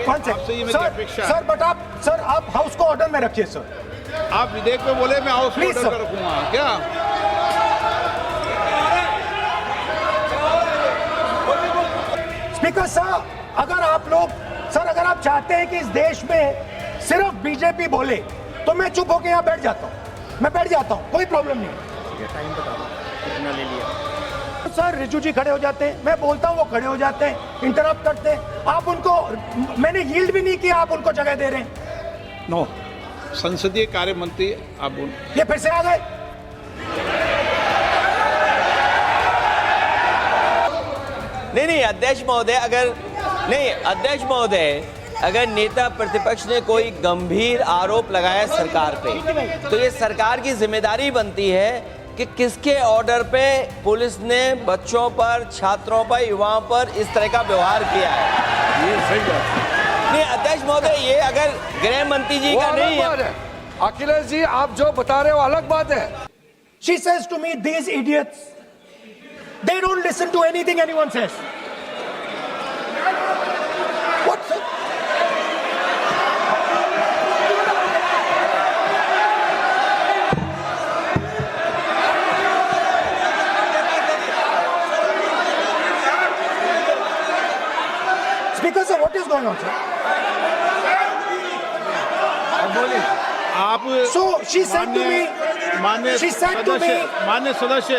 1 second sir but आप house को order में रखिए सर। आप विधेयक में बोले, मैं हाउस Please, ऑर्डर sir. में रखूंगा क्या? स्पीकर सर, अगर आप चाहते हैं कि इस देश में सिर्फ बीजेपी बोले तो मैं चुप होकर यहाँ बैठ जाता हूँ, मैं बैठ जाता हूँ, कोई प्रॉब्लम नहीं। टाइम बता दो कितना ले लिया। सर रिजू जी खड़े हो जाते हैं, मैं बोलता हूँ वो खड़े हो जाते हैं, इंटरप्ट करते हैं। आप उनको, मैंने यील्ड भी नहीं किया, आप उनको जगह दे रहे हैं। नो, संसदीय कार्य मंत्री आप बोल, ये फिर से आ गए। नहीं अध्यक्ष महोदय, अगर नेता प्रतिपक्ष ने कोई गंभीर आरोप लगाया सरकार पे, तो ये सरकार की जिम्मेदारी बनती है कि किसके ऑर्डर पे पुलिस ने बच्चों पर, छात्रों पर, युवाओं पर इस तरह का व्यवहार किया है। ये सही बात है। नहीं अध्यक्ष महोदय, ये अगर गृह मंत्री जी का नहीं है। अखिलेश जी, आप जो बता रहे हो अलग बात है। She says to me, these idiots, they don't listen to anything anyone says. What, sir? Speaker sir, what is going on, sir? आप So she said to me, मान्य she said to me, मान्य सदस्य,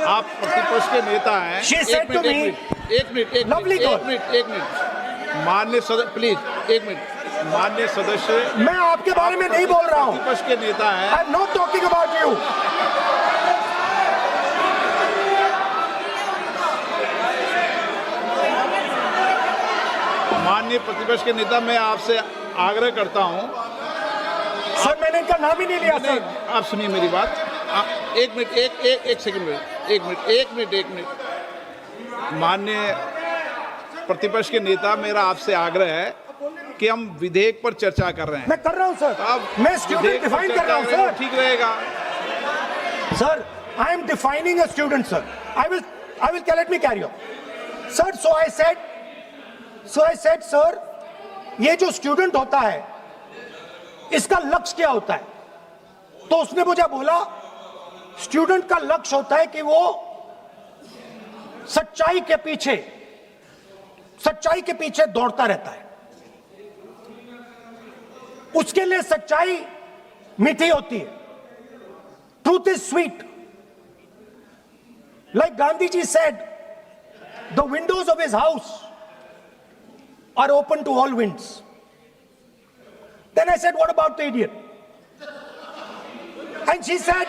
आप प्रतिपक्ष के नेता हैं। She said to me, एक मिनट मान्य सदस्य, प्लीज एक मिनट। मान्य सदस्य, मैं आपके बारे में नहीं बोल रहा हूँ। प्रतिपक्ष के नेता हैं। I'm not talking about you. माननीय प्रतिपक्ष के नेता, मैं आपसे आग्रह करता हूं। सर मैंने इनका नाम ही नहीं लिया सर। आप सुनिए मेरी बात। एक मिनट, एक सेकंड में, एक मिनट। माननीय प्रतिपक्ष के नेता, मेरा आपसे आग्रह है कि हम विधेयक पर चर्चा कर रहे हैं। मैं कर रहा हूं सर, आप मैं स्टूडेंट डिफाइन कर रहा हूं सर। ठीक रहेगा sir, I am defining a student sir. I will let me carry on sir. So I said sir, ये जो स्टूडेंट होता है इसका लक्ष्य क्या होता है? तो उसने मुझे बोला स्टूडेंट का लक्ष्य होता है कि वो सच्चाई के पीछे दौड़ता रहता है। उसके लिए सच्चाई मीठी होती है। Truth is sweet. Like Gandhi ji said, the windows of his house are open to all winds. Then I said, what about the idiot? And she said,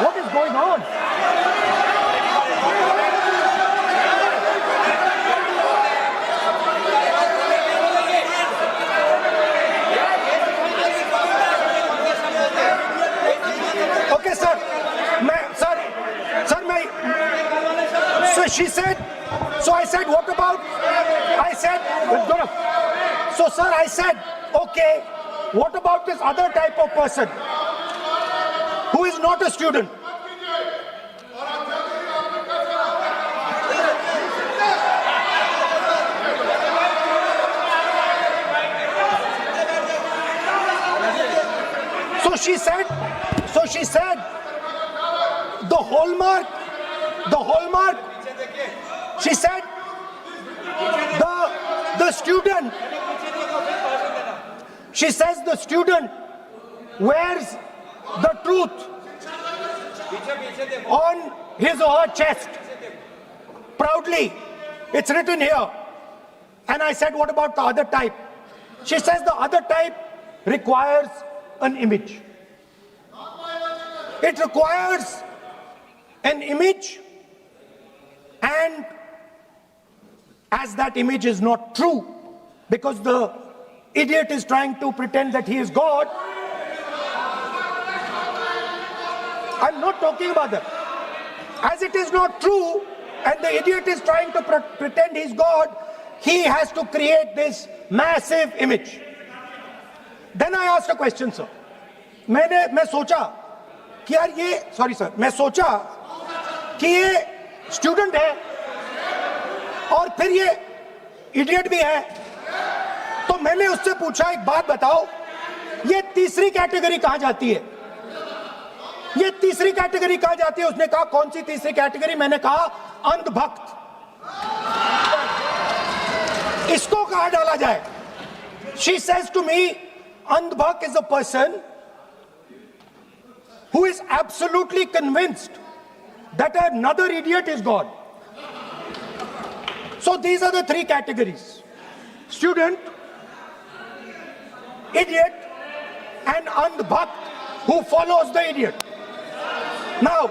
what is going on? Okay, sir. So she said, so I said, what about? I said, so sir, I said, okay, what about this other type of person who is not a student? So she said, the hallmark, she said, the student, she says the student wears the truth on his or her chest proudly. It's written here. And I said, what about the other type? She says the other type requires an image. It requires an image, and as that image is not true, because the idiot is trying to pretend that he is God. I'm not talking about that. As it is not true, and the idiot is trying to pretend he's God, he has to create this massive image. Then I asked a question, sir. मैं सोचा कि यार ये, sorry sir, मैं सोचा कि ये student है और फिर ये इडियट भी है। तो मैंने उससे पूछा, एक बात बताओ, ये तीसरी कैटेगरी कहां जाती है? ये तीसरी कैटेगरी कहां जाती है? उसने कहा कौन सी तीसरी कैटेगरी? मैंने कहा अंधभक्त। इसको कहां डाला जाए? She says to me, andhbhakt is a person who is absolutely convinced that another idiot is God. So these are the three categories: student, idiot, and andhbhakt who follows the idiot. Now,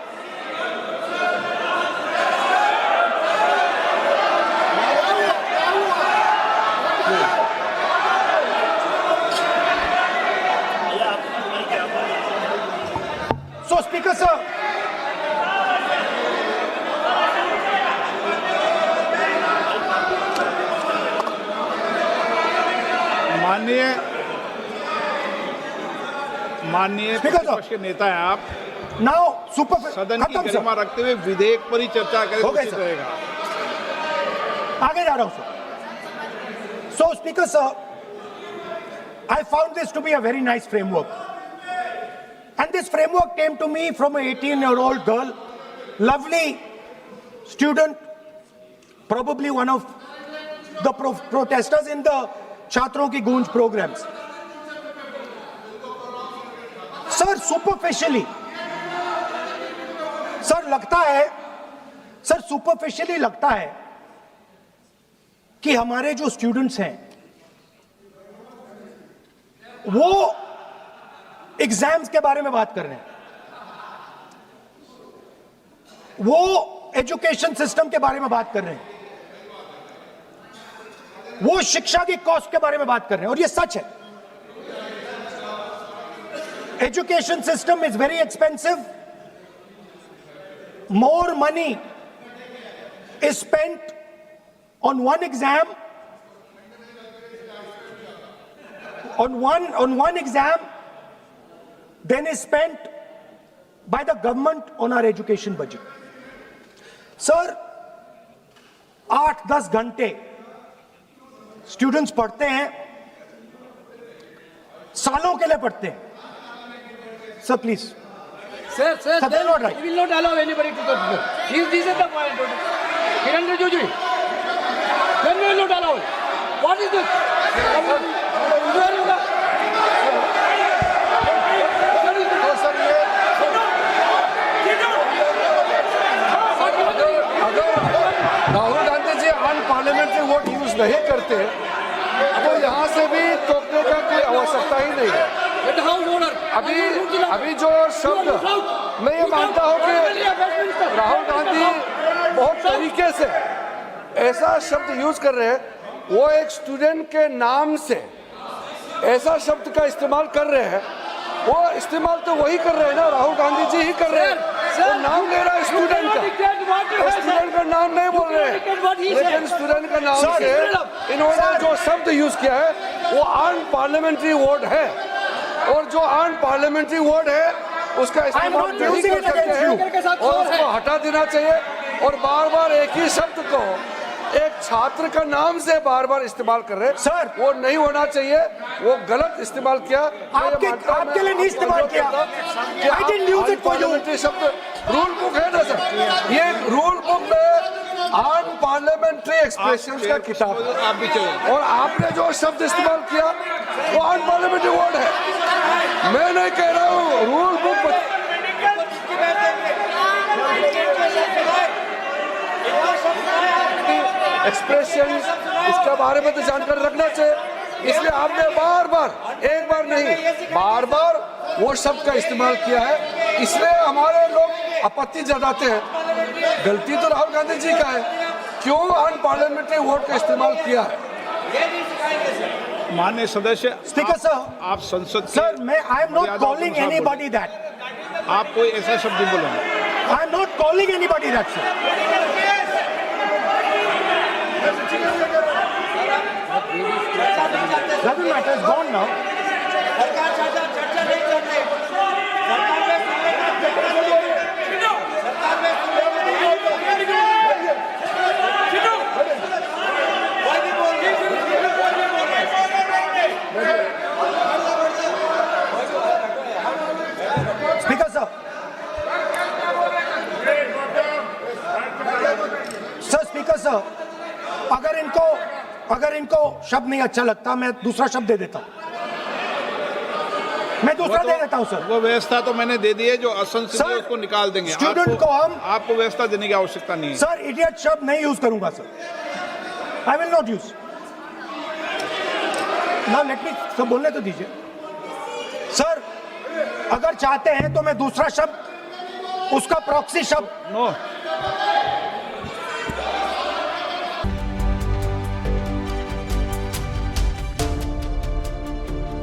so Speaker sir, माननीय Speaker sir. प्रतिपक्ष के नेता हैं आप, now super सदन की खत्म गरिमा sir, रखते हुए विधेयक पर ही चर्चा करें हो तो गए उचित सर। रहेगा। आगे जा रहा हूं sir. So Speaker sir, I found this to be a very nice framework. And this framework came to me from an 18-year-old girl, lovely student, probably one of the protesters in the Chhatron Ki Goonj programs. Sir, superficially, sir superficially लगता है कि हमारे जो students हैं वो exams के बारे में बात कर रहे हैं, वो एजुकेशन सिस्टम के बारे में बात कर रहे हैं, वो शिक्षा की कॉस्ट के बारे में बात कर रहे हैं। और ये सच है। Education system is very expensive, more money is spent on one exam, on one exam than is spent by the government on our education budget. Sir, 8-10 घंटे स्टूडेंट्स पढ़ते हैं, सालों के लिए पढ़ते हैं। Sir please, Sir, Sir, they are not right. we will not allow anybody to touch them. This is the point. Kiran Rijiju, then we will not allow it. What is this? Rahul Gandhi ji unparliamentary word use नहीं करते तो यहाँ से भी टोकने का कोई आवश्यकता ही नहीं है। अभी जो शब्द मैं ये मानता हूँ कि राहुल गांधी बहुत तरीके से ऐसा शब्द यूज कर रहे हैं, वो एक स्टूडेंट के नाम से ऐसा शब्द का इस्तेमाल कर रहे हैं। वो इस्तेमाल तो वही कर रहे हैं ना, राहुल गांधी जी ही कर रहे हैं। वो नाम ले रहा है स्टूडेंट का, स्टूडेंट का नाम नहीं बोल रहे हैं, लेकिन स्टूडेंट का नाम से इन्होंने जो शब्द यूज किया है वो अनपार्लियामेंट्री वर्ड है, और जो अनपार्लियामेंट्री वर्ड है उसका इस्तेमाल नहीं कर सकते हैं और उसको हटा देना चाहिए। और बार बार एक ही शब्द को एक छात्र का नाम से बार बार इस्तेमाल कर रहे हैं सर, वो नहीं होना चाहिए, वो गलत इस्तेमाल किया। आपके लिए नहीं इस्तेमाल किया। I didn't use it for you. शब्द रूल बुक है ना सर, ये रूल बुक में अनपार्लियामेंट्री एक्सप्रेशंस का किताब है। आप भी चले। और आपने जो शब्द इस्तेमाल किया वो अनपार्लियामेंट्री वर्ड है। मैं नहीं कह रहा हूँ, रूल बुक एक्सप्रेशन इसके बारे में तो जानकारी रखना चाहिए, इसलिए आपने बार बार, एक बार नहीं बार बार वो शब्द का इस्तेमाल किया है, इसलिए हमारे लोग आपत्ति जताते हैं। गलती तो राहुल गांधी जी का है, क्यों अनपार्लियामेंट्री वर्ड का इस्तेमाल किया है। माननीय सदस्य, स्पीकर सर, आप संसद सर मैं I am not calling anybody that, आप कोई ऐसा शब्द नहीं बोलेंगे। I am not calling anybody that sir. Doesn't matter, it's gone now. Speaker साहब, सर स्पीकर साहब, अगर इनको शब्द नहीं अच्छा लगता मैं दूसरा शब्द दे देता हूं, मैं दूसरा दे देता हूं सर। वो व्यवस्था तो मैंने दे दी है, जो असंसदीय सर, उसको निकाल देंगे। स्टूडेंट को हम आपको व्यवस्था देने की आवश्यकता नहीं है। सर इडियट शब्द नहीं यूज करूंगा sir, I will not use. ना लेट मी सब बोलने तो दीजिए सर। अगर चाहते हैं तो मैं दूसरा शब्द, उसका प्रॉक्सी शब्द नो